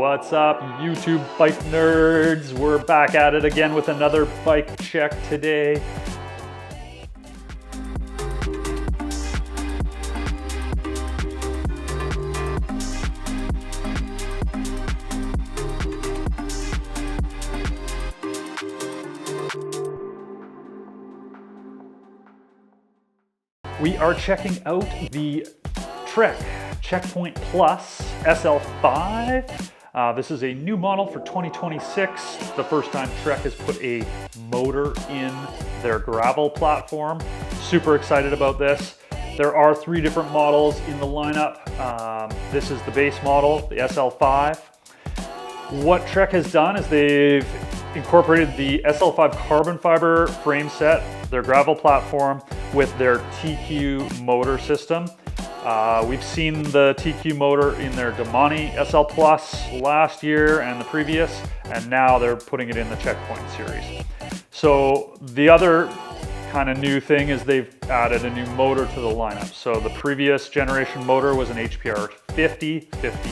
What's up, YouTube bike nerds? We're back at it again with another bike check today. We are checking out the Trek Checkpoint SL5. This is a new model for 2026. It's the first time Trek has put a motor in their gravel platform. Super excited about this. There are 3 different models in the lineup. This is the base model, the SL5. What Trek has done is they've incorporated the SL5 carbon fiber frame set, their gravel platform, with their TQ motor system. We've seen the TQ motor in their Damani SL Plus last year and the previous, and now they're putting it in the Checkpoint series. So the other kind of new thing is they've added a new motor to the lineup. So the previous generation motor was an HPR 50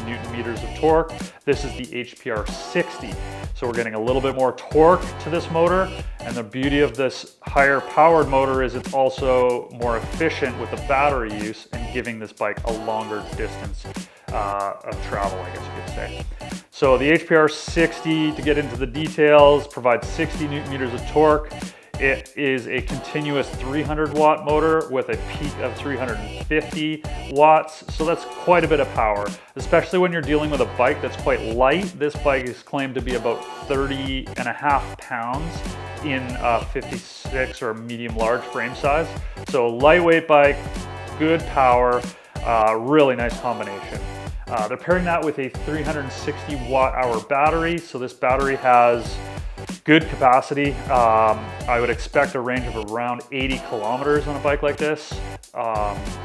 Newton meters of torque. This is the HPR 60. So we're getting a little bit more torque to this motor. And the beauty of this higher powered motor is it's also more efficient with the battery use and giving this bike a longer distance of travel, I guess you could say. So the HPR 60, to get into the details, provides 60 Newton meters of torque. It is a continuous 300 watt motor with a peak of 350 watts. So that's quite a bit of power, especially when you're dealing with a bike that's quite light. This bike is claimed to be about 30.5 pounds in a 56 or medium large frame size. So lightweight bike, good power, really nice combination. They're pairing that with a 360 watt hour battery. So this battery has good capacity. I would expect a range of around 80 kilometers on a bike like this.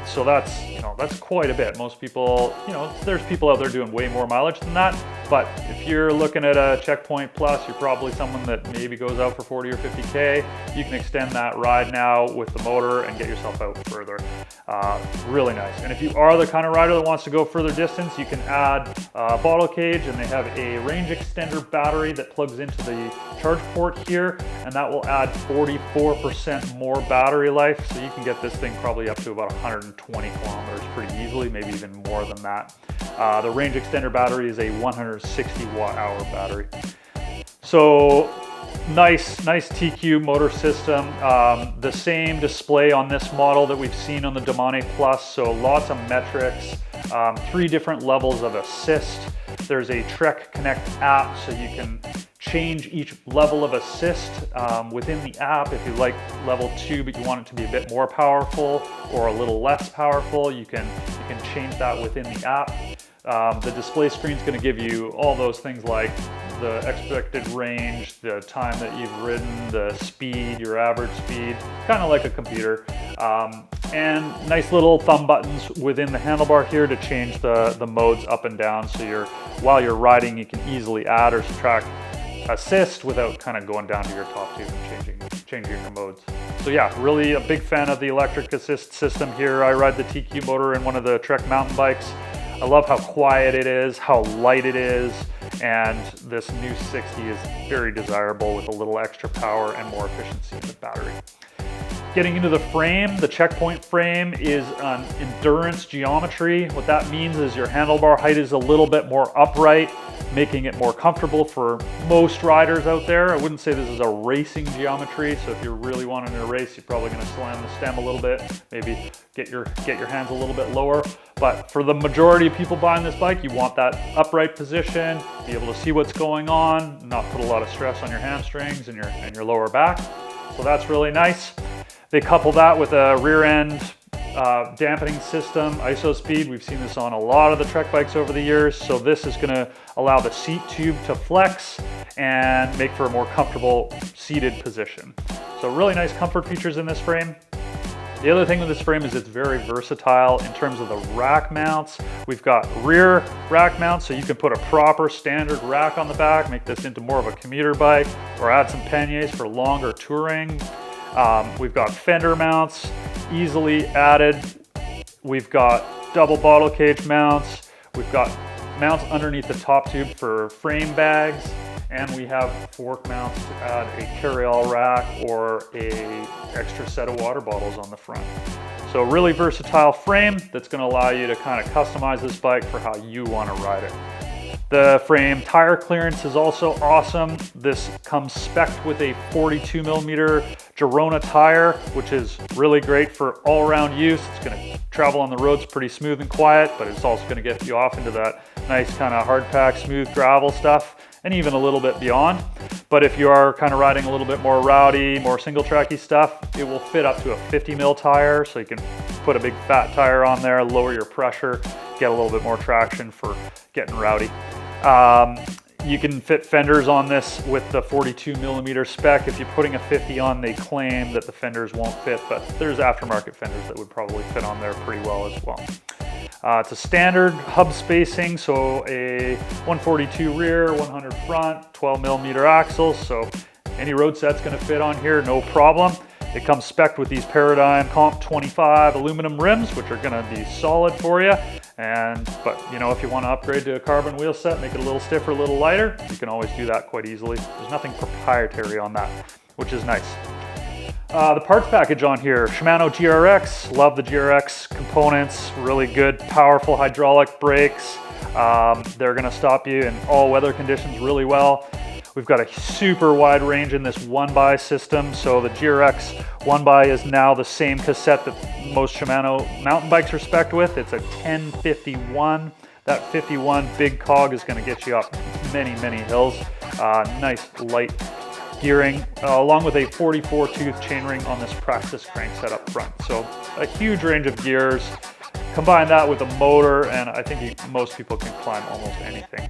So that's quite a bit. Most people, there's people out there doing way more mileage than that. But if you're looking at a Checkpoint Plus, you're probably someone that maybe goes out for 40 or 50K. You can extend that ride now with the motor and get yourself out further. Really nice. And if you are the kind of rider that wants to go further distance, you can add a bottle cage, and they have a range extender battery that plugs into the charge port here, and that will add 44% more battery life. So you can get this thing probably up to about 120 kilometers pretty easily, maybe even more than that. The range extender battery is a 160 watt hour battery. So nice TQ motor system. The same display on this model that we've seen on the Damani Plus. So lots of metrics, 3 different levels of assist. There's a Trek Connect app, so you can change each level of assist within the app. If you like level 2 but you want it to be a bit more powerful or a little less powerful, you can change that within the app. The display screen is going to give you all those things like the expected range, the time that you've ridden, the speed, your average speed, kind of like a computer. And nice little thumb buttons within the handlebar here to change the modes up and down. So while you're riding, you can easily add or subtract assist without kind of going down to your top tube and changing your modes. So yeah, really a big fan of the electric assist system here. I ride the TQ motor in one of the Trek mountain bikes. I love how quiet it is, how light it is, and this new 60 is very desirable with a little extra power and more efficiency in the battery. Getting into the frame, the Checkpoint frame is an endurance geometry. What that means is your handlebar height is a little bit more upright, making it more comfortable for most riders out there. I wouldn't say this is a racing geometry, so if you're really wanting to race, you're probably gonna slam the stem a little bit, maybe get your hands a little bit lower. But for the majority of people buying this bike, you want that upright position, be able to see what's going on, not put a lot of stress on your hamstrings and your lower back. So that's really nice. They couple that with a rear end dampening system, ISO speed. We've seen this on a lot of the Trek bikes over the years. So this is gonna allow the seat tube to flex and make for a more comfortable seated position. So really nice comfort features in this frame. The other thing with this frame is it's very versatile in terms of the rack mounts. We've got rear rack mounts, so you can put a proper standard rack on the back, make this into more of a commuter bike, or add some panniers for longer touring. We've got fender mounts, easily added. We've got double bottle cage mounts. We've got mounts underneath the top tube for frame bags, and we have fork mounts to add a carry-all rack or a extra set of water bottles on the front. So really versatile frame that's going to allow you to kind of customize this bike for how you want to ride it. The frame tire clearance is also awesome. This comes spec'd with a 42mm Girona tire, which is really great for all-around use. It's going to travel on the roads pretty smooth and quiet, but it's also going to get you off into that nice kind of hard pack, smooth gravel stuff, and even a little bit beyond. But if you are kind of riding a little bit more rowdy, more single tracky stuff, it will fit up to a 50mm tire, so you can put a big fat tire on there, lower your pressure, get a little bit more traction for getting rowdy. You can fit fenders on this with the 42mm spec. If you're putting a 50 on, they claim that the fenders won't fit, but there's aftermarket fenders that would probably fit on there pretty well as well. It's a standard hub spacing, so a 142 rear, 100 front, 12mm axles, so any road set's gonna fit on here, no problem. It comes spec'd with these Paradigm Comp 25 aluminum rims, which are gonna be solid for you. But you know, if you want to upgrade to a carbon wheel set, make it a little stiffer, a little lighter, you can always do that quite easily. There's nothing proprietary on that, which is nice. The parts package on here, Shimano GRX, love the GRX components, really good, powerful hydraulic brakes. They're gonna stop you in all weather conditions really well. We've got a super wide range in this 1x system. So the GRX 1x is now the same cassette that most Shimano mountain bikes are spec'd with. It's a 1051. That 51 big cog is gonna get you up many, many hills. Nice light gearing, along with a 44 tooth chainring on this Praxis crank set up front. So a huge range of gears. Combine that with a motor, and I think most people can climb almost anything.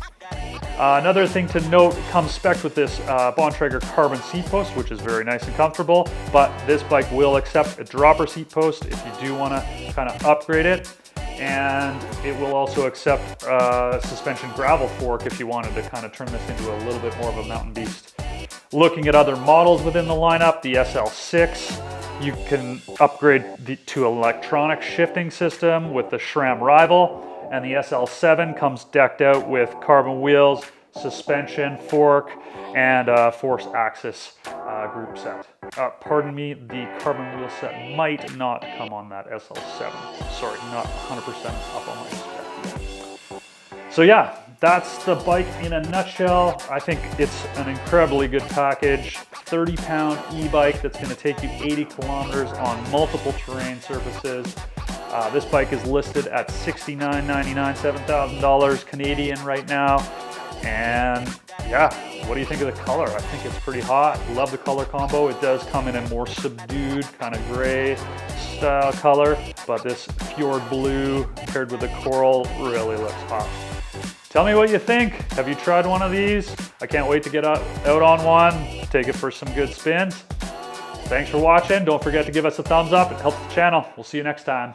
Another thing to note, it comes spec'd with this Bontrager carbon seat post, which is very nice and comfortable, but this bike will accept a dropper seat post if you do want to kind of upgrade it. And it will also accept suspension gravel fork if you wanted to kind of turn this into a little bit more of a mountain beast. Looking at other models within the lineup, the SL6, you can upgrade to electronic shifting system with the SRAM Rival, and the SL7 comes decked out with carbon wheels, suspension, fork, and force axis group set. Pardon me, the carbon wheel set might not come on that SL7. Sorry, not 100% up on my spec yet. So yeah, that's the bike in a nutshell. I think it's an incredibly good package. 30-pound e-bike that's going to take you 80 kilometers on multiple terrain surfaces. This bike is listed at $69.99, $7,000 Canadian right now. And yeah, what do you think of the color? I think it's pretty hot. Love the color combo. It does come in a more subdued kind of gray style color, but this fjord blue paired with the coral really looks hot. Tell me what you think. Have you tried one of these? I can't wait to get out on one, take it for some good spins. Thanks for watching. Don't forget to give us a thumbs up. It helps the channel. We'll see you next time.